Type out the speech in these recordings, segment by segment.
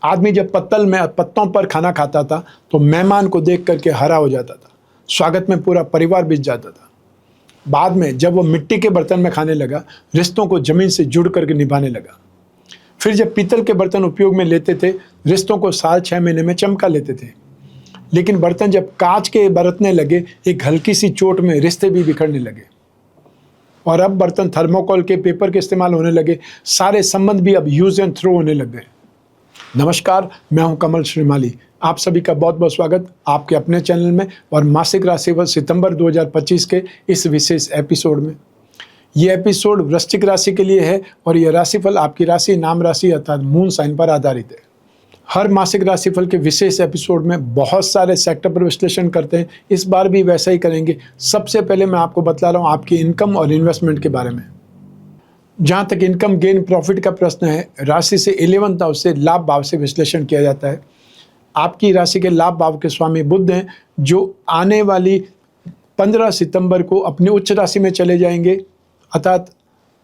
आदमी जब पत्तल में पत्तों पर खाना खाता था तो मेहमान को देख करके हरा हो जाता था, स्वागत में पूरा परिवार बिछ जाता था। बाद में जब वो मिट्टी के बर्तन में खाने लगा, रिश्तों को जमीन से जुड़ करके निभाने लगा। फिर जब पीतल के बर्तन उपयोग में लेते थे, रिश्तों को साल 6 महीने में चमका लेते थे। लेकिन बर्तन जब कांच के बरतने लगे, एक हल्की सी चोट में रिश्ते भी बिखरने लगे। और अब बर्तन थर्मोकोल के, पेपर के इस्तेमाल होने लगे, सारे संबंध भी अब यूज एंड थ्रो होने लग गए। नमस्कार, मैं हूं कमल श्रीमाली। आप सभी का बहुत बहुत स्वागत आपके अपने चैनल में और मासिक राशिफल सितंबर 2025 के इस विशेष एपिसोड में। ये एपिसोड वृश्चिक राशि के लिए है और यह राशिफल आपकी राशि, नाम राशि अर्थात मून साइन पर आधारित है। हर मासिक राशिफल के विशेष एपिसोड में बहुत सारे सेक्टर पर विश्लेषण करते हैं, इस बार भी वैसा ही करेंगे। सबसे पहले मैं आपको बतला रहा हूँ आपकी इनकम और इन्वेस्टमेंट के बारे में। जहाँ तक इनकम गेन प्रॉफिट का प्रश्न है, राशि से 11th हाउस से लाभ भाव से विश्लेषण किया जाता है। आपकी राशि के लाभ भाव के स्वामी बुध हैं, जो आने वाली 15 सितंबर को अपनी उच्च राशि में चले जाएंगे, अर्थात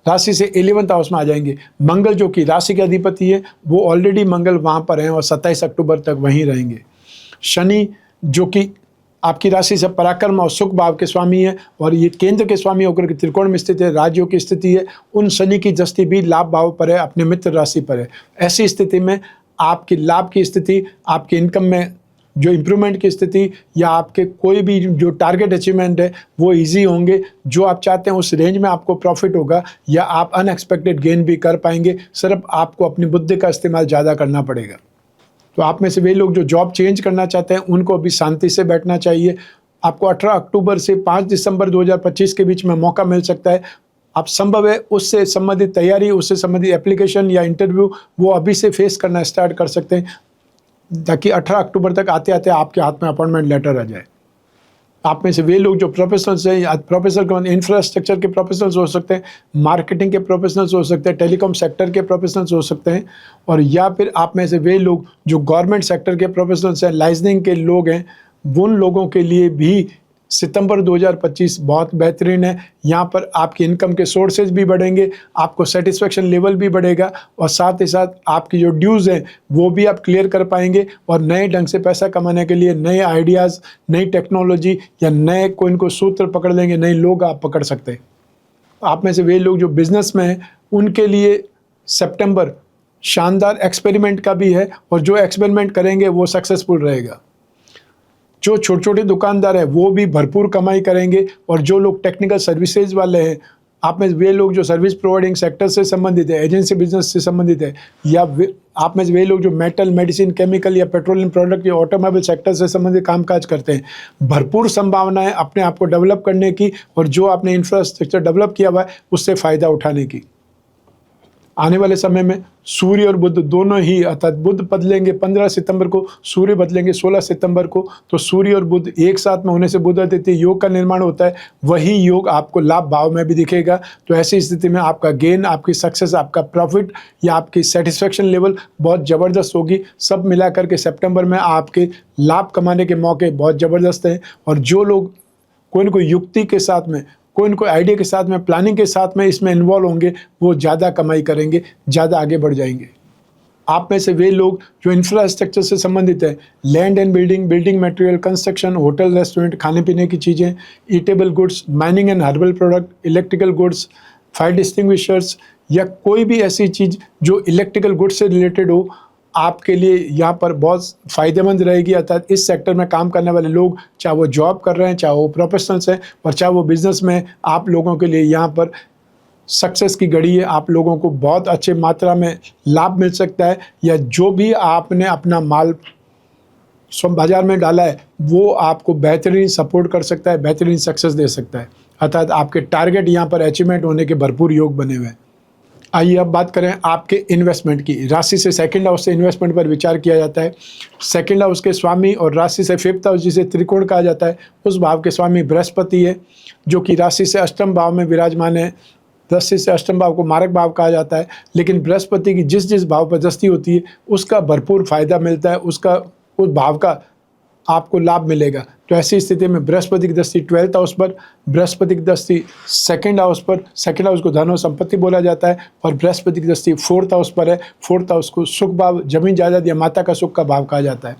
राशि से 11th हाउस में आ जाएंगे। मंगल जो कि राशि के अधिपति है, वो ऑलरेडी मंगल वहाँ पर हैं और 27 अक्टूबर तक वहीं रहेंगे। शनि जो कि आपकी राशि से पराक्रम और सुख भाव के स्वामी है और ये केंद्र के स्वामी होकर के त्रिकोण में स्थित है, राज्यों की स्थिति है। उन शनि की दृष्टि भी लाभ भाव पर है, अपने मित्र राशि पर है। ऐसी स्थिति में आपकी लाभ की स्थिति, आपकी इनकम में जो इम्प्रूवमेंट की स्थिति या आपके कोई भी जो टारगेट अचीवमेंट है वो इजी होंगे। जो आप चाहते हैं उस रेंज में आपको प्रॉफिट होगा या आप अनएक्सपेक्टेड गेन भी कर पाएंगे। सिर्फ आपको अपनी बुद्धि का इस्तेमाल ज़्यादा करना पड़ेगा। तो आप में से वे लोग जो जॉब चेंज करना चाहते हैं उनको अभी शांति से बैठना चाहिए। आपको 18 अक्टूबर से 5 दिसंबर 2025 के बीच में मौका मिल सकता है। आप संभव है उससे संबंधित तैयारी, उससे संबंधित एप्लीकेशन या इंटरव्यू वो अभी से फेस करना स्टार्ट कर सकते हैं, ताकि 18 अक्टूबर तक आते आते आपके हाथ में अपॉइंटमेंट लेटर आ जाए। आप में से वे लोग जो प्रोफेशनल्स हैं, प्रोफेशनल के मतलब इंफ्रास्ट्रक्चर के प्रोफेशनल्स हो सकते हैं, मार्केटिंग के प्रोफेशनल्स हो सकते हैं, टेलीकॉम सेक्टर के प्रोफेशनल्स हो सकते हैं, और या फिर आप में से वे लोग जो गवर्नमेंट सेक्टर के प्रोफेशनल्स हैं, लाइसेंसिंग के लोग हैं, उन लोगों के लिए भी सितंबर 2025 बहुत बेहतरीन है। यहाँ पर आपकी इनकम के सोर्सेज भी बढ़ेंगे, आपको सेटिस्फेक्शन लेवल भी बढ़ेगा और साथ ही साथ आपकी जो ड्यूज़ हैं वो भी आप क्लियर कर पाएंगे और नए ढंग से पैसा कमाने के लिए नए आइडियाज़, नई टेक्नोलॉजी या नए कोई इनको सूत्र पकड़ लेंगे, नए लोग आप पकड़ सकते हैं। आप में से वे लोग जो बिज़नेस में हैं उनके लिए सितंबर शानदार एक्सपेरिमेंट का भी है और जो एक्सपेरिमेंट करेंगे वो सक्सेसफुल रहेगा। जो छोटे छोटे दुकानदार हैं वो भी भरपूर कमाई करेंगे और जो लोग टेक्निकल सर्विसेज वाले हैं, आप में वे लोग जो सर्विस प्रोवाइडिंग सेक्टर से संबंधित है, एजेंसी बिजनेस से संबंधित है, या आप में वे लोग जो मेटल, मेडिसिन, केमिकल या पेट्रोलियम प्रोडक्ट या ऑटोमोबाइल सेक्टर से संबंधित कामकाज करते हैं, भरपूर संभावनाएं अपने आप को डेवलप करने की और जो आपने इंफ्रास्ट्रक्चर डेवलप किया हुआ है उससे फ़ायदा उठाने की। आने वाले समय में सूर्य और बुध दोनों ही, अर्थात बुध बदलेंगे 15 सितंबर को, सूर्य बदलेंगे 16 सितंबर को। तो सूर्य और बुध एक साथ में होने से बुध आदित्य योग का निर्माण होता है। वही योग आपको लाभ भाव में भी दिखेगा। तो ऐसी स्थिति में आपका गेन, आपकी सक्सेस, आपका प्रॉफिट या आपकी सेटिस्फेक्शन लेवल बहुत ज़बरदस्त होगी। सब मिलाकर के सितंबर में आपके लाभ कमाने के मौके बहुत ज़बरदस्त हैं। और जो लोग कोई न कोई युक्ति के साथ में, कोई न कोई आइडिया के साथ में, प्लानिंग के साथ में इसमें इन्वॉल्व होंगे, वो ज़्यादा कमाई करेंगे, ज़्यादा आगे बढ़ जाएंगे। आप में से वे लोग जो इंफ्रास्ट्रक्चर से संबंधित है, land and building, building material, construction, hotel, restaurant, खाने पीने की चीज़ें, edible goods, mining and herbal product, electrical goods, fire extinguishers या कोई भी ऐसी चीज़ जो इलेक्ट्रिकल गुड्स से रिलेटेड हो, आपके लिए यहाँ पर बहुत फ़ायदेमंद रहेगी। अर्थात इस सेक्टर में काम करने वाले लोग, चाहे वो जॉब कर रहे हैं, चाहे वो प्रोफेशनल्स हैं और चाहे वो बिज़नेस में, आप लोगों के लिए यहाँ पर सक्सेस की घड़ी है। आप लोगों को बहुत अच्छे मात्रा में लाभ मिल सकता है, या जो भी आपने अपना माल बाजार में डाला है वो आपको बेहतरीन सपोर्ट कर सकता है, बेहतरीन सक्सेस दे सकता है। अर्थात आपके टारगेट यहाँ पर अचीवमेंट होने के भरपूर योग बने हुए हैं। आइए अब बात करें आपके इन्वेस्टमेंट की। राशि से सेकंड हाउस से इन्वेस्टमेंट पर विचार किया जाता है। सेकंड हाउस के स्वामी और राशि से 5th हाउस जिसे त्रिकोण कहा जाता है, उस भाव के स्वामी बृहस्पति है, जो कि राशि से अष्टम भाव में विराजमान है। राशि से अष्टम भाव को मारक भाव कहा जाता है, लेकिन बृहस्पति की जिस जिस भाव पर दृष्टि होती है उसका भरपूर फायदा मिलता है, उसका उस भाव का आपको लाभ मिलेगा। तो ऐसी स्थिति में बृहस्पति की दृष्टि 12th हाउस पर, बृहस्पति की दृष्टि 2nd हाउस पर, 2nd हाउस को धन और संपत्ति बोला जाता है, और बृहस्पति की दृष्टि 4th हाउस पर है। 4th हाउस को सुख भाव, जमीन जायदाद या माता का सुख का भाव कहा जाता है।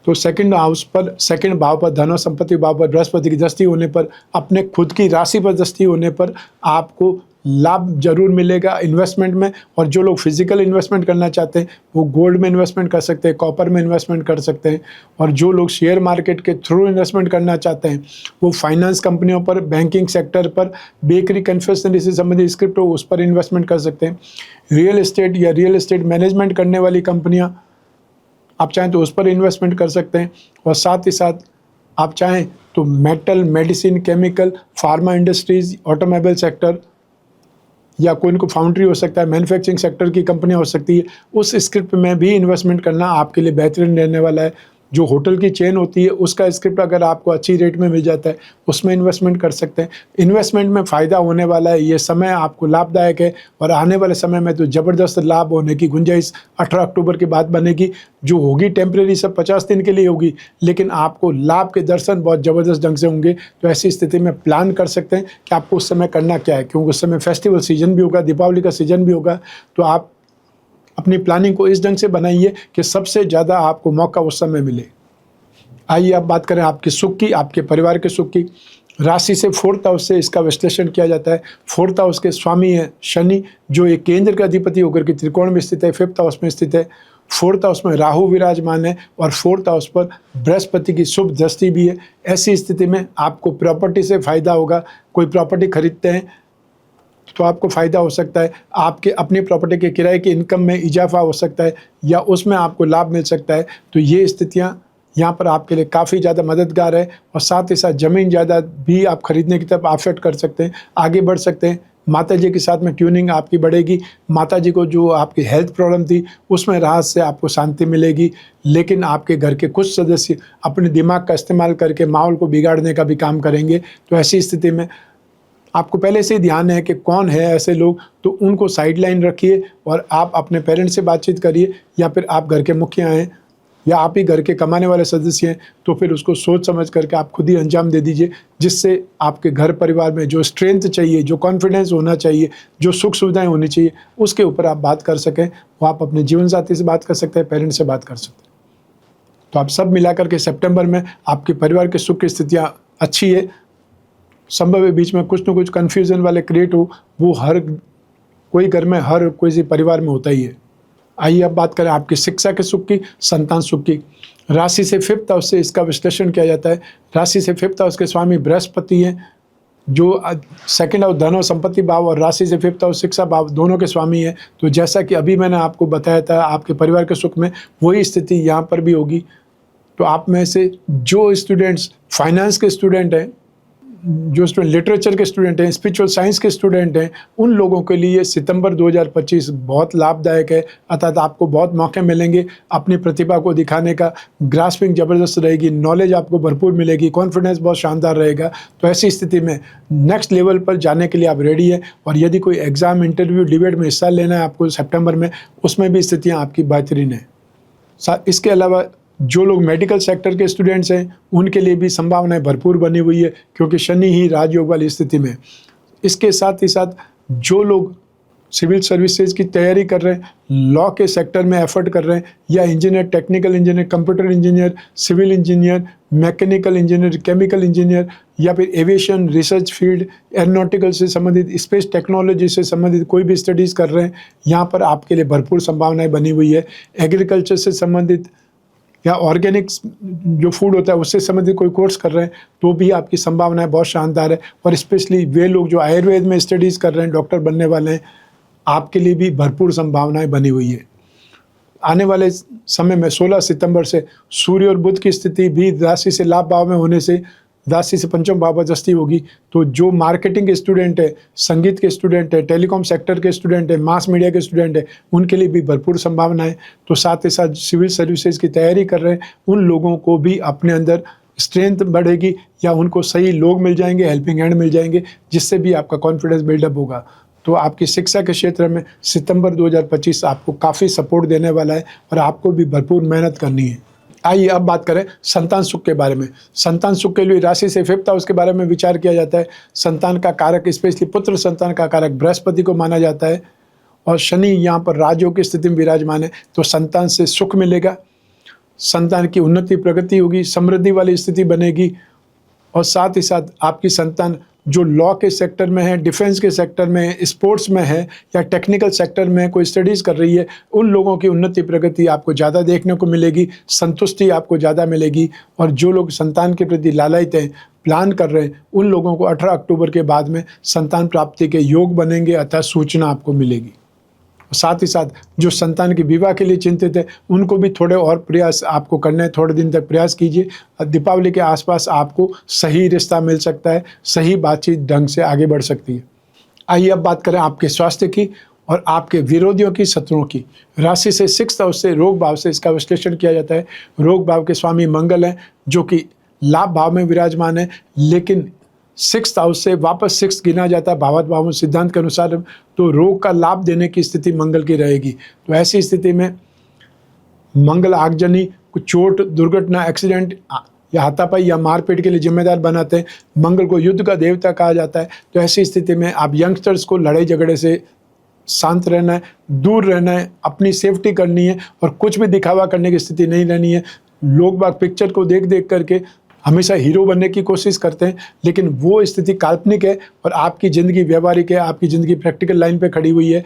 तो 2nd हाउस पर, 2nd भाव पर, धन और संपत्ति भाव पर बृहस्पति की दृष्टि होने पर, अपने खुद की राशि पर दृष्टि होने पर आपको लाभ जरूर मिलेगा इन्वेस्टमेंट में। और जो लोग फिजिकल इन्वेस्टमेंट करना चाहते हैं वो गोल्ड में इन्वेस्टमेंट कर सकते हैं, कॉपर में इन्वेस्टमेंट कर सकते हैं। और जो लोग शेयर मार्केट के थ्रू इन्वेस्टमेंट करना चाहते हैं वो फाइनेंस कंपनियों पर, बैंकिंग सेक्टर पर, बेकरी कन्फेक्शनरी से संबंधित क्रिप्टो उस पर इन्वेस्टमेंट कर सकते हैं। रियल एस्टेट या रियल एस्टेट मैनेजमेंट करने वाली कंपनियाँ आप चाहें तो उस पर इन्वेस्टमेंट कर सकते हैं। और साथ ही साथ आप चाहें तो metal, medicine, chemical, pharma industries, automobile sector या कोई इनको फाउंड्री हो सकता है, मैन्युफैक्चरिंग सेक्टर की कंपनी हो सकती है, उस स्क्रिप्ट में भी इन्वेस्टमेंट करना आपके लिए बेहतरीन रहने वाला है। जो होटल की चेन होती है उसका स्क्रिप्ट अगर आपको अच्छी रेट में मिल जाता है उसमें इन्वेस्टमेंट कर सकते हैं। इन्वेस्टमेंट में फ़ायदा होने वाला है, ये समय आपको लाभदायक है और आने वाले समय में तो ज़बरदस्त लाभ होने की गुंजाइश 18 अक्टूबर के बाद बनेगी। जो होगी टेम्प्रेरी, सब 50 दिन के लिए होगी, लेकिन आपको लाभ के दर्शन बहुत ज़बरदस्त ढंग से होंगे। तो ऐसी स्थिति में प्लान कर सकते हैं कि आपको उस समय करना क्या है, क्योंकि उस समय फेस्टिवल सीजन भी होगा, दीपावली का सीजन भी होगा। तो आप अपनी प्लानिंग को इस ढंग से बनाइए कि सबसे ज़्यादा आपको मौका उस समय मिले। आइए अब बात करें आपके सुख की, आपके परिवार के सुख की। राशि से 4th हाउस से इसका विश्लेषण किया जाता है। 4th हाउस के स्वामी है शनि, जो एक केंद्र का अधिपति होकर के त्रिकोण में स्थित है, 5th हाउस में स्थित है। 4th हाउस में राहु विराजमान है और 4th हाउस पर बृहस्पति की शुभ दृष्टि भी है। ऐसी स्थिति में आपको प्रॉपर्टी से फायदा होगा। कोई प्रॉपर्टी खरीदते हैं तो आपको फ़ायदा हो सकता है, आपके अपनी प्रॉपर्टी के किराए की इनकम में इजाफा हो सकता है या उसमें आपको लाभ मिल सकता है। तो ये स्थितियाँ यहाँ पर आपके लिए काफ़ी ज़्यादा मददगार है। और साथ ही साथ ज़मीन जायदाद भी आप खरीदने की तरफ एफर्ट कर सकते हैं, आगे बढ़ सकते हैं। माता जी के साथ में ट्यूनिंग आपकी बढ़ेगी। माता जी को जो आपकी हेल्थ प्रॉब्लम थी उसमें राहत से आपको शांति मिलेगी, लेकिन आपके घर के कुछ सदस्य अपने दिमाग का इस्तेमाल करके माहौल को बिगाड़ने का भी काम करेंगे। तो ऐसी स्थिति में आपको पहले से ही ध्यान है कि कौन है ऐसे लोग, तो उनको साइडलाइन रखिए और आप अपने पेरेंट्स से बातचीत करिए, या फिर आप घर के मुखिया हैं या आप ही घर के कमाने वाले सदस्य हैं, तो फिर उसको सोच समझ करके आप खुद ही अंजाम दे दीजिए, जिससे आपके घर परिवार में जो स्ट्रेंथ चाहिए, जो कॉन्फिडेंस होना चाहिए, जो सुख सुविधाएं होनी चाहिए, उसके ऊपर आप बात कर सकें। वो आप अपने जीवन साथी से बात कर सकते हैं, पेरेंट्स से बात कर सकते हैं। तो आप सब मिलाकर के सितंबर में आपके परिवार के सुख की स्थितियाँ अच्छी है। संभव है बीच में कुछ न कुछ कन्फ्यूज़न वाले क्रिएट हो, वो हर कोई घर में, हर कोई सी परिवार में होता ही है। आइए अब बात करें आपकी शिक्षा के सुख की, संतान सुख की। राशि से 5th हाउस से इसका विश्लेषण किया जाता है। राशि से 5th हाउस के स्वामी बृहस्पति हैं, जो 2nd हाउस धन और संपत्ति भाव और राशि से 5th हाउस शिक्षा भाव दोनों के स्वामी है। तो जैसा कि अभी मैंने आपको बताया था आपके परिवार के सुख में, वही स्थिति यहाँ पर भी होगी। तो आप में से जो स्टूडेंट्स फाइनेंस के स्टूडेंट हैं, जो स्टूडेंट लिटरेचर के स्टूडेंट हैं, स्पिरिचुअल साइंस के स्टूडेंट हैं, उन लोगों के लिए सितंबर 2025 बहुत लाभदायक है। अर्थात आपको बहुत मौके मिलेंगे अपनी प्रतिभा को दिखाने का, ग्रास्पिंग ज़बरदस्त रहेगी, नॉलेज आपको भरपूर मिलेगी, कॉन्फिडेंस बहुत शानदार रहेगा। तो ऐसी स्थिति में नेक्स्ट लेवल पर जाने के लिए आप रेडी है। और यदि कोई एग्ज़ाम, इंटरव्यू, डिबेट में हिस्सा लेना है आपको सितंबर में, उसमें भी स्थितियाँ आपकी बेहतरीन है। इसके अलावा जो लोग मेडिकल सेक्टर के स्टूडेंट्स हैं उनके लिए भी संभावनाएं भरपूर बनी हुई है, क्योंकि शनि ही राजयोग वाली स्थिति में। इसके साथ ही साथ जो लोग सिविल सर्विसेज की तैयारी कर रहे हैं, लॉ के सेक्टर में एफर्ट कर रहे हैं, या engineer, technical engineer, computer engineer, civil engineer, mechanical engineer, chemical engineer, या फिर एविएशन, रिसर्च फील्ड, एरोनॉटिकल से संबंधित, स्पेस टेक्नोलॉजी से संबंधित कोई भी स्टडीज़ कर रहे हैं, यहाँ पर आपके लिए भरपूर संभावनाएँ बनी हुई है। एग्रीकल्चर से संबंधित या ऑर्गेनिक जो फूड होता है उससे संबंधित कोई कोर्स कर रहे हैं तो भी आपकी संभावनाएं बहुत शानदार है। और स्पेशली वे लोग जो आयुर्वेद में स्टडीज़ कर रहे हैं, डॉक्टर बनने वाले हैं, आपके लिए भी भरपूर संभावनाएं बनी हुई है। आने वाले समय में 16 सितंबर से सूर्य और बुध की स्थिति भी राशि से लाभ भाव में होने से राशि से पंचम भाव पर दृष्टि होगी। तो जो मार्केटिंग के स्टूडेंट है, संगीत के स्टूडेंट है, टेलीकॉम सेक्टर के स्टूडेंट है, मास मीडिया के स्टूडेंट है, उनके लिए भी भरपूर संभावना है। तो साथ ही साथ सिविल सर्विसेज की तैयारी कर रहे हैं उन लोगों को भी अपने अंदर स्ट्रेंथ बढ़ेगी, या उनको सही लोग मिल जाएंगे, हेल्पिंग हैंड मिल जाएंगे, जिससे भी आपका कॉन्फिडेंस बिल्डअप होगा। तो आपकी शिक्षा के क्षेत्र में सितंबर 2025 आपको काफ़ी सपोर्ट देने वाला है और आपको भी भरपूर मेहनत करनी है। आइए अब बात करें संतान सुख के बारे में। संतान सुख के लिए राशि से 5th हाउस के बारे में विचार किया जाता है। संतान का कारक, स्पेशली पुत्र संतान का कारक बृहस्पति को माना जाता है और शनि यहाँ पर राजयोग की स्थिति में विराजमान है, तो संतान से सुख मिलेगा, संतान की उन्नति प्रगति होगी, समृद्धि वाली स्थिति बनेगी। और साथ ही साथ आपकी संतान जो लॉ के सेक्टर में है, डिफेंस के सेक्टर में है, स्पोर्ट्स में है या टेक्निकल सेक्टर में कोई स्टडीज़ कर रही है, उन लोगों की उन्नति प्रगति आपको ज़्यादा देखने को मिलेगी, संतुष्टि आपको ज़्यादा मिलेगी। और जो लोग संतान के प्रति लालायित हैं, प्लान कर रहे हैं, उन लोगों को 18 अक्टूबर के बाद में संतान प्राप्ति के योग बनेंगे, अतः सूचना आपको मिलेगी। साथ ही साथ जो संतान के विवाह के लिए चिंतित है, उनको भी थोड़े और प्रयास आपको करने हैं, थोड़े दिन तक प्रयास कीजिए। दीपावली के आसपास आपको सही रिश्ता मिल सकता है, सही बातचीत ढंग से आगे बढ़ सकती है। आइए अब बात करें आपके स्वास्थ्य की और आपके विरोधियों की, शत्रुओं की। राशि से 6th हाउस से रोग भाव से इसका विश्लेषण किया जाता है। रोग भाव के स्वामी मंगल हैं, जो कि लाभ भाव में विराजमान है, लेकिन 6th हाउस से वापस 6 गिना जाता है भावार्थ भाव में सिद्धांत के अनुसार, तो रोग का लाभ देने की स्थिति मंगल की रहेगी। तो ऐसी स्थिति में मंगल आगजनी, कुछ चोट, दुर्घटना, एक्सीडेंट या हाथापाई या मारपीट के लिए जिम्मेदार बनाते हैं। मंगल को युद्ध का देवता कहा जाता है। तो ऐसी स्थिति में आप यंगस्टर्स को लड़ाई झगड़े से शांत रहना है, दूर रहना है, अपनी सेफ्टी करनी है और कुछ भी दिखावा करने की स्थिति नहीं रहनी है। लोग बाग पिक्चर को देख देख करके हमेशा हीरो बनने की कोशिश करते हैं, लेकिन वो स्थिति काल्पनिक है और आपकी ज़िंदगी व्यवहारिक है, आपकी ज़िंदगी प्रैक्टिकल लाइन पे खड़ी हुई है।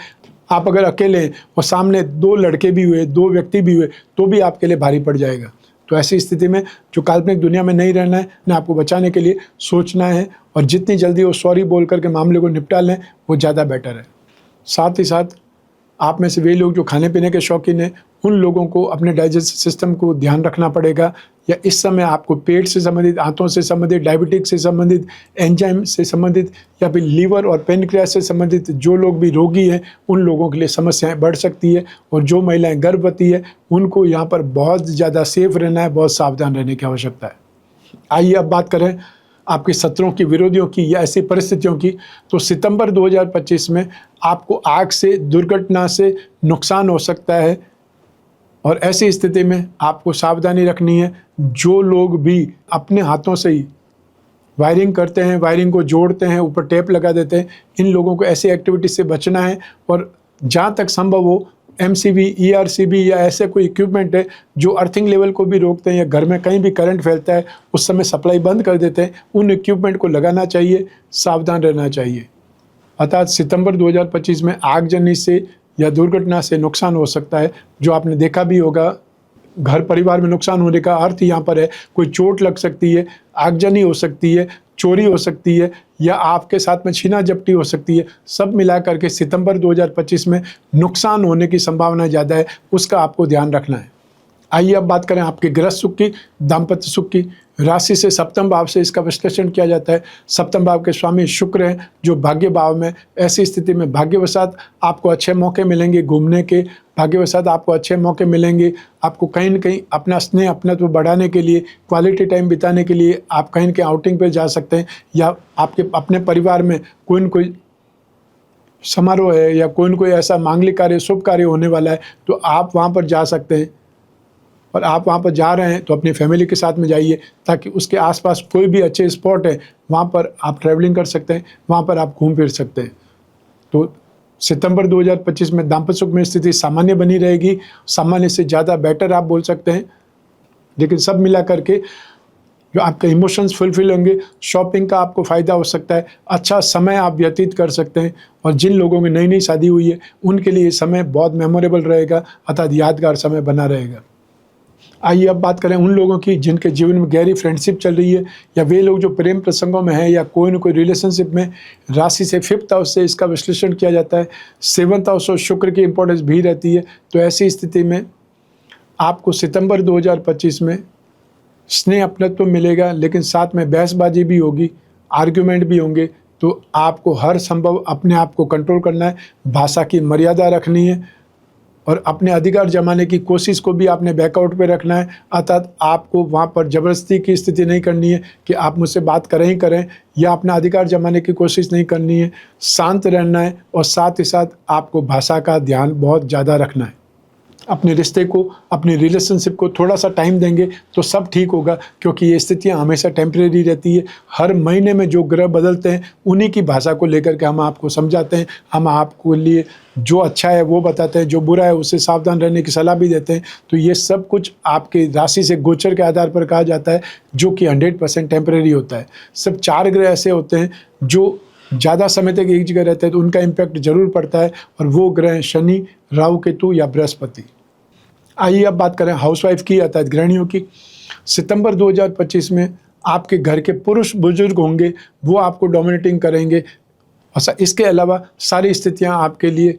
आप अगर अकेले हैं और सामने 2 लड़के भी हुए, 2 व्यक्ति भी हुए, तो भी आपके लिए भारी पड़ जाएगा। तो ऐसी स्थिति में जो काल्पनिक दुनिया में नहीं रहना है, ना आपको बचाने के लिए सोचना है और जितनी जल्दी वो सॉरी बोल करके मामले को निपटा लें, वो ज़्यादा बेटर है। साथ ही साथ आप में से वे लोग जो खाने पीने के शौकीन हैं, उन लोगों को अपने डाइजेस्टिव सिस्टम को ध्यान रखना पड़ेगा, या इस समय आपको पेट से संबंधित, आंतों से संबंधित, डायबिटिक्स से संबंधित, एंजाइम से संबंधित या फिर लीवर और पेनक्रियास से संबंधित जो लोग भी रोगी हैं, उन लोगों के लिए समस्याएं बढ़ सकती है। और जो महिलाएं गर्भवती है, उनको यहाँ पर बहुत ज़्यादा सेफ रहना है, बहुत सावधान रहने की आवश्यकता है। आइए अब बात करें आपके शत्रुओं की, विरोधियों की या ऐसी परिस्थितियों की। तो सितंबर 2025 में आपको आग से, दुर्घटना से नुकसान हो सकता है और ऐसी स्थिति में आपको सावधानी रखनी है। जो लोग भी अपने हाथों से ही वायरिंग करते हैं, वायरिंग को जोड़ते हैं, ऊपर टेप लगा देते हैं, इन लोगों को ऐसी एक्टिविटी से बचना है। और जहाँ तक संभव हो MCB, ERCB या ऐसे कोई इक्विपमेंट है जो अर्थिंग लेवल को भी रोकते हैं या घर में कहीं भी करंट फैलता है उस समय सप्लाई बंद कर देते हैं, उन इक्विपमेंट को लगाना चाहिए, सावधान रहना चाहिए। अर्थात सितंबर 2025 में आगजनी से या दुर्घटना से नुकसान हो सकता है, जो आपने देखा भी होगा। घर परिवार में नुकसान होने का अर्थ यहाँ पर है कोई चोट लग सकती है, आगजनी हो सकती है, चोरी हो सकती है या आपके साथ में छीना झपटी हो सकती है। सब मिला करके सितंबर 2025 में नुकसान होने की संभावना ज़्यादा है, उसका आपको ध्यान रखना है। आइए अब बात करें आपके गृहस्थ सुख की, दाम्पत्य सुख की। राशि से 7वें भाव से इसका विश्लेषण किया जाता है। 7वें भाव के स्वामी शुक्र हैं, जो भाग्य भाव में। ऐसी स्थिति में भाग्यवशात आपको अच्छे मौके मिलेंगे घूमने के, भाग्यवशात आपको अच्छे मौके मिलेंगे। आपको कहीं न कहीं अपना स्नेह, अपनत्व बढ़ाने के लिए, क्वालिटी टाइम बिताने के लिए आप कहीं न कहीं आउटिंग पर जा सकते हैं, या आपके अपने परिवार में कोई न कोई समारोह है या कोई न कोई ऐसा मांगलिक कार्य, शुभ कार्य होने वाला है, तो आप वहाँ पर जा सकते हैं। और आप वहाँ पर जा रहे हैं तो अपनी फैमिली के साथ में जाइए, ताकि उसके आसपास कोई भी अच्छे स्पॉट है, वहाँ पर आप ट्रैवलिंग कर सकते हैं, वहाँ पर आप घूम फिर सकते हैं। तो सितंबर 2025 में दाम्पत्य सुख में स्थिति सामान्य बनी रहेगी, सामान्य से ज़्यादा बेटर आप बोल सकते हैं। लेकिन सब मिला करके जो आपके इमोशंस फुलफिल होंगे, शॉपिंग का आपको फ़ायदा हो सकता है, अच्छा समय आप व्यतीत कर सकते हैं। और जिन लोगों की नई नई शादी हुई है, उनके लिए ये समय बहुत मेमोरेबल रहेगा, अर्थात यादगार समय बना रहेगा। आइए अब बात करें उन लोगों की जिनके जीवन में गहरी फ्रेंडशिप चल रही है, या वे लोग जो प्रेम प्रसंगों में हैं या कोई न कोई रिलेशनशिप में। राशि से 5th हाउस से इसका विश्लेषण किया जाता है। 7th हाउस और शुक्र की इंपॉर्टेंस भी रहती है। तो ऐसी स्थिति में आपको सितंबर 2025 में स्नेह, अपनत्व मिलेगा, लेकिन साथ में बहसबाजी भी होगी, आर्ग्यूमेंट भी होंगे। तो आपको हर संभव अपने आप को कंट्रोल करना है, भाषा की मर्यादा रखनी है और अपने अधिकार जमाने की कोशिश को भी आपने बैकआउट पे रखना है। अर्थात आपको वहाँ पर ज़बरदस्ती की स्थिति नहीं करनी है कि आप मुझसे बात करें ही करें, या अपना अधिकार जमाने की कोशिश नहीं करनी है। शांत रहना है और साथ ही साथ आपको भाषा का ध्यान बहुत ज़्यादा रखना है। अपने रिश्ते को, अपनी रिलेशनशिप को थोड़ा सा टाइम देंगे तो सब ठीक होगा, क्योंकि ये स्थितियाँ हमेशा टेम्परेरी रहती है। हर महीने में जो ग्रह बदलते हैं उन्हीं की भाषा को लेकर के हम आपको समझाते हैं, हम आपको लिए जो अच्छा है वो बताते हैं, जो बुरा है उससे सावधान रहने की सलाह भी देते हैं। तो ये सब कुछ आपके राशि से गोचर के आधार पर कहा जाता है, जो कि 100% टेम्परेरी होता है। सब 4 ग्रह ऐसे होते हैं जो ज़्यादा समय तक एक जगह रहते हैं तो उनका इम्पैक्ट जरूर पड़ता है, और वो ग्रह हैं शनि, राहु केतु या बृहस्पति। आइए अब बात करें हाउसवाइफ की अर्थात गृहिणियों की। सितंबर 2025 में आपके घर के पुरुष बुजुर्ग होंगे, वो आपको डोमिनेटिंग करेंगे। इसके अलावा सारी स्थितियां आपके लिए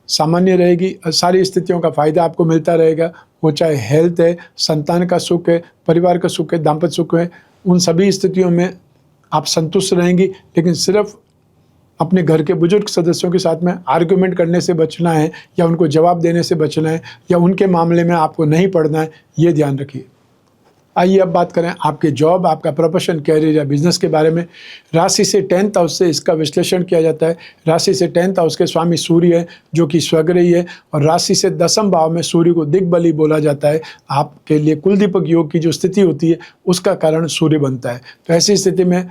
सामान्य रहेगी, सारी स्थितियों का फ़ायदा आपको मिलता रहेगा। वो चाहे हेल्थ है, संतान का सुख है, परिवार का सुख है, दाम्पत्य सुख है, उन सभी स्थितियों में आप संतुष्ट रहेंगी। लेकिन सिर्फ अपने घर के बुजुर्ग सदस्यों के साथ में आर्गुमेंट करने से बचना है, या उनको जवाब देने से बचना है, या उनके मामले में आपको नहीं पड़ना है, ये ध्यान रखिए। आइए अब बात करें आपके जॉब, आपका प्रोफेशन, कैरियर या बिजनेस के बारे में। राशि से 10th हाउस से इसका विश्लेषण किया जाता है। राशि से 10th हाउस के स्वामी सूर्य है, जो कि स्वग्रही है, और राशि से 10th भाव में सूर्य को दिग्बली बोला जाता है। आपके लिए कुलदीपक योग की जो स्थिति होती है उसका कारण सूर्य बनता है। तो ऐसी स्थिति में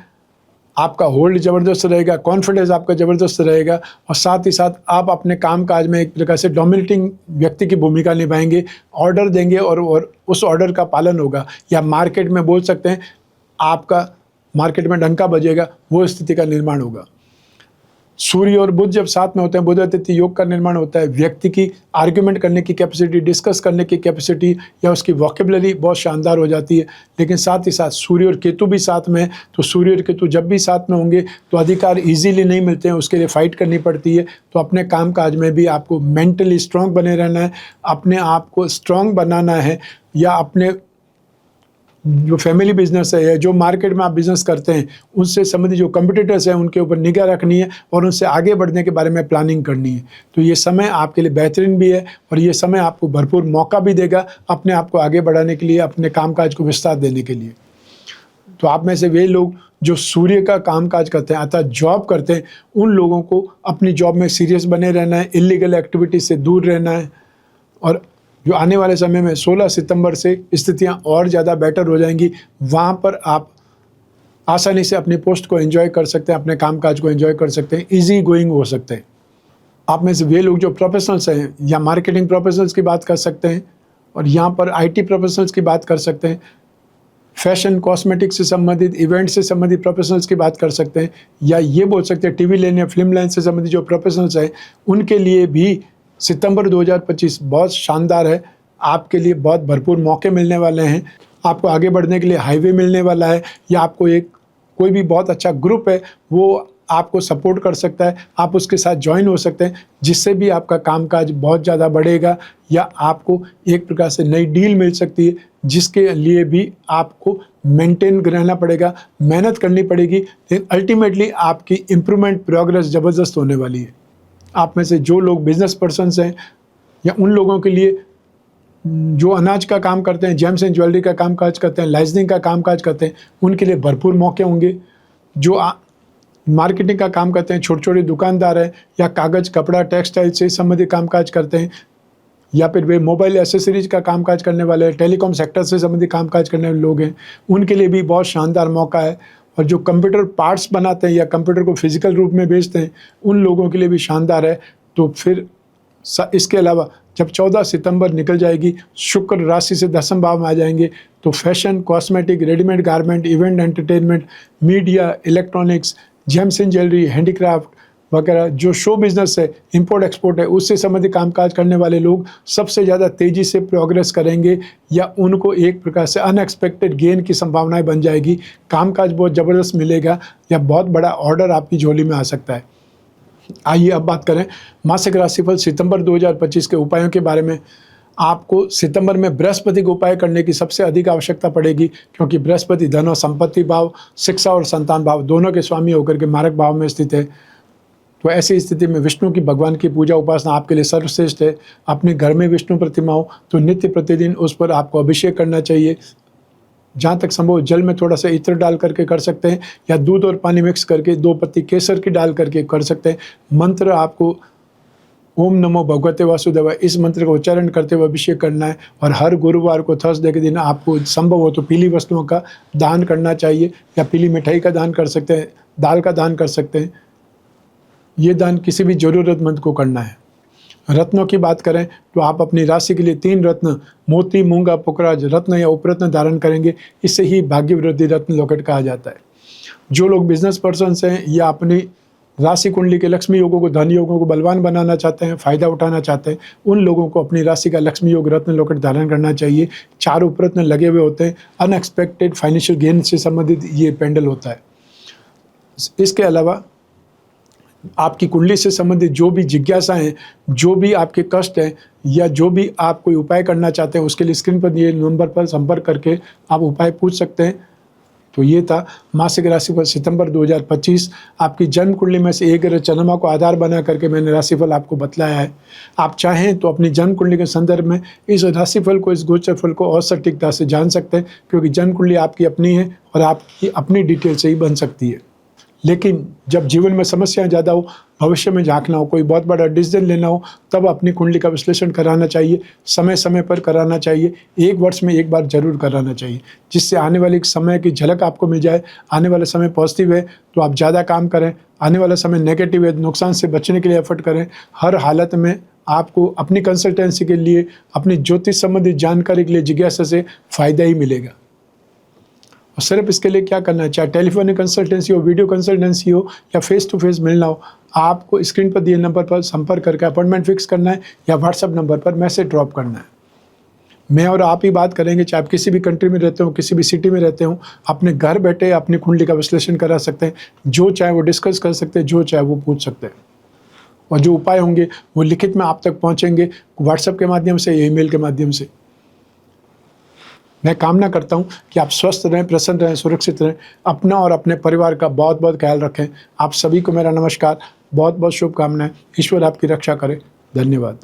आपका होल्ड ज़बरदस्त रहेगा, कॉन्फिडेंस आपका ज़बरदस्त रहेगा, और साथ ही साथ आप अपने काम काज में एक प्रकार से डोमिनेटिंग व्यक्ति की भूमिका निभाएंगे, ऑर्डर देंगे और उस ऑर्डर का पालन होगा, या मार्केट में बोल सकते हैं आपका मार्केट में डंका बजेगा, वो स्थिति का निर्माण होगा। सूर्य और बुध जब साथ में होते हैं, बुध अतिथि योग का निर्माण होता है। व्यक्ति की आर्ग्यूमेंट करने की कैपेसिटी, डिस्कस करने की कैपेसिटी या उसकी वोकेबलरी बहुत शानदार हो जाती है। लेकिन साथ ही साथ सूर्य और केतु भी साथ में है, तो सूर्य और केतु जब भी साथ में होंगे तो अधिकार इजीली नहीं मिलते हैं, उसके लिए फाइट करनी पड़ती है। तो अपने काम काज में भी आपको मेंटली स्ट्रांग बने रहना है, अपने आप को स्ट्रांग बनाना है, या अपने जो फैमिली बिजनेस है या जो मार्केट में आप बिजनेस करते हैं उनसे संबंधित जो कम्पिटिटर्स हैं उनके ऊपर निगाह रखनी है, और उनसे आगे बढ़ने के बारे में प्लानिंग करनी है। तो ये समय आपके लिए बेहतरीन भी है, और ये समय आपको भरपूर मौका भी देगा अपने आप को आगे बढ़ाने के लिए, अपने कामकाज को विस्तार देने के लिए। तो आप में से वे लोग जो सूर्य का कामकाज करते हैं अर्थात जॉब करते हैं, उन लोगों को अपनी जॉब में सीरियस बने रहना है, इलीगल एक्टिविटीज से दूर रहना है। और जो आने वाले समय में 16 सितंबर से स्थितियां और ज़्यादा बेटर हो जाएंगी, वहाँ पर आप आसानी से अपनी पोस्ट को एंजॉय कर सकते हैं, अपने कामकाज को एंजॉय कर सकते हैं, इजी गोइंग हो सकते हैं। आप में से वे लोग जो प्रोफेशनल्स हैं या मार्केटिंग प्रोफेशनल्स की बात कर सकते हैं, और यहाँ पर IT प्रोफेशनल्स की बात कर सकते हैं, फैशन कॉस्मेटिक्स से संबंधित, इवेंट से संबंधित प्रोफेशनल्स की बात कर सकते हैं, या ये बोल सकते हैं टीवी लाइन या फिल्म लाइन से संबंधित जो प्रोफेशनल्स हैं उनके लिए भी सितंबर 2025 बहुत शानदार है। आपके लिए बहुत भरपूर मौके मिलने वाले हैं, आपको आगे बढ़ने के लिए हाईवे मिलने वाला है, या आपको कोई भी बहुत अच्छा ग्रुप है वो आपको सपोर्ट कर सकता है, आप उसके साथ ज्वाइन हो सकते हैं, जिससे भी आपका कामकाज बहुत ज़्यादा बढ़ेगा, या आपको एक प्रकार से नई डील मिल सकती है, जिसके लिए भी आपको मेंटेन रहना पड़ेगा, मेहनत करनी पड़ेगी, लेकिन अल्टीमेटली आपकी इम्प्रूवमेंट प्रोग्रेस ज़बरदस्त होने वाली है। आप में से जो लोग बिजनेस पर्सन्स हैं, या उन लोगों के लिए जो अनाज का काम करते हैं, जेम्स एंड ज्वेलरी का कामकाज करते हैं, लाइसेंसिंग का कामकाज करते हैं, उनके लिए भरपूर मौके होंगे। जो मार्केटिंग का काम करते हैं, छोटे छोटे दुकानदार हैं, या कागज़, कपड़ा, टेक्सटाइल से संबंधित कामकाज करते हैं, या फिर वे मोबाइल एसेसरीज का कामकाज करने वाले हैं, टेलीकॉम सेक्टर से संबंधित कामकाज करने वाले लोग हैं, उनके लिए भी बहुत शानदार मौका है। और जो कंप्यूटर पार्ट्स बनाते हैं या कंप्यूटर को फिजिकल रूप में बेचते हैं, उन लोगों के लिए भी शानदार है। तो फिर इसके अलावा जब 14 सितंबर निकल जाएगी, शुक्र राशि से 10वें भाव में आ जाएंगे, तो fashion, cosmetic, readymade garment, event entertainment, media, electronics, James and jewellery, handicraft वगैरह, जो शो बिजनेस है, इंपोर्ट एक्सपोर्ट है, उससे संबंधित कामकाज करने वाले लोग सबसे ज़्यादा तेज़ी से प्रोग्रेस करेंगे, या उनको एक प्रकार से अनएक्सपेक्टेड गेन की संभावनाएं बन जाएगी, कामकाज बहुत ज़बरदस्त मिलेगा, या बहुत बड़ा ऑर्डर आपकी झोली में आ सकता है। आइए अब बात करें मासिक राशिफल सितंबर 2025 के उपायों के बारे में। आपको सितंबर में बृहस्पति को उपाय करने की सबसे अधिक आवश्यकता पड़ेगी, क्योंकि बृहस्पति धन और संपत्ति भाव, शिक्षा और संतान भाव दोनों के स्वामी होकर के मारक भाव में स्थित है। तो ऐसी स्थिति में विष्णु की भगवान की पूजा उपासना आपके लिए सर्वश्रेष्ठ है। अपने घर में विष्णु प्रतिमा हो तो नित्य प्रतिदिन उस पर आपको अभिषेक करना चाहिए। जहाँ तक संभव जल में थोड़ा सा इत्र डाल करके कर सकते हैं, या दूध और पानी मिक्स करके 2 पत्ती केसर की डाल करके कर सकते हैं। मंत्र आपको ओम नमो भगवते वासुदेवाय इस मंत्र का उच्चारण करते हुए अभिषेक करना है। और हर गुरुवार को थर्सडे के दिन आपको संभव हो तो पीली वस्तुओं का दान करना चाहिए, या पीली मिठाई का दान कर सकते हैं, दाल का दान कर सकते हैं। ये दान किसी भी ज़रूरतमंद को करना है। रत्नों की बात करें तो आप अपनी राशि के लिए 3 रत्न मोती, मूंगा, पुखराज रत्न या उपरत्न धारण करेंगे। इससे ही भाग्य वृद्धि रत्न लॉकेट कहा जाता है। जो लोग बिजनेस पर्सन हैं या अपनी राशि कुंडली के लक्ष्मी योगों को, धन योगों को बलवान बनाना चाहते हैं, फायदा उठाना चाहते हैं, उन लोगों को अपनी राशि का लक्ष्मी योग रत्न लॉकेट धारण करना चाहिए। 4 उपरत्न लगे हुए होते हैं। अनएक्सपेक्टेड फाइनेंशियल गेन से संबंधित ये पेंडल होता है। इसके अलावा आपकी कुंडली से संबंधित जो भी जिज्ञासा हैं, जो भी आपके कष्ट हैं, या जो भी आप कोई उपाय करना चाहते हैं, उसके लिए स्क्रीन पर दिए नंबर पर संपर्क करके आप उपाय पूछ सकते हैं। तो ये था मासिक राशिफल सितंबर 2025। आपकी जन्म कुंडली में से एक ग्रह चंद्रमा को आधार बना करके मैंने राशिफल आपको बतलाया है। आप चाहें तो अपनी जन्म कुंडली के संदर्भ में इस राशिफल को, इस गोचर फल को और सटीकता से जान सकते हैं, क्योंकि जन्म कुंडली आपकी अपनी है और आपकी अपनी डिटेल से ही बन सकती है। लेकिन जब जीवन में समस्याएं ज़्यादा हो, भविष्य में झांकना हो, कोई बहुत बड़ा डिसीजन लेना हो, तब अपनी कुंडली का विश्लेषण कराना चाहिए। समय समय पर कराना चाहिए। 1 वर्ष में 1 बार जरूर कराना चाहिए, जिससे आने वाले समय की झलक आपको मिल जाए। आने वाला समय पॉजिटिव है तो आप ज़्यादा काम करें, आने वाला समय नेगेटिव है, नुकसान से बचने के लिए एफर्ट करें। हर हालत में आपको अपनी कंसल्टेंसी के लिए, अपनी ज्योतिष संबंधित जानकारी के लिए जिज्ञासा से फ़ायदा ही मिलेगा। और सिर्फ इसके लिए क्या करना है, चाहे टेलीफोनिक कंसल्टेंसी हो, वीडियो कंसल्टेंसी हो, या फेस टू फेस मिलना हो, आपको स्क्रीन पर दिए नंबर पर संपर्क करके अपॉइंटमेंट फिक्स करना है या व्हाट्सएप नंबर पर मैसेज ड्रॉप करना है। मैं और आप ही बात करेंगे, चाहे आप किसी भी कंट्री में रहते हो, किसी भी सिटी में रहते हो, अपने घर बैठे अपनी कुंडली का विश्लेषण करा सकते हैं। जो चाहे वो डिस्कस कर सकते हैं, जो चाहे वो पूछ सकते हैं। और जो उपाय होंगे वो लिखित में आप तक पहुँचेंगे, व्हाट्सएप के माध्यम से या ईमेल के माध्यम से। मैं कामना करता हूं कि आप स्वस्थ रहें, प्रसन्न रहें, सुरक्षित रहें, अपना और अपने परिवार का बहुत बहुत ख्याल रखें। आप सभी को मेरा नमस्कार, बहुत बहुत शुभकामनाएं। ईश्वर आपकी रक्षा करे। धन्यवाद।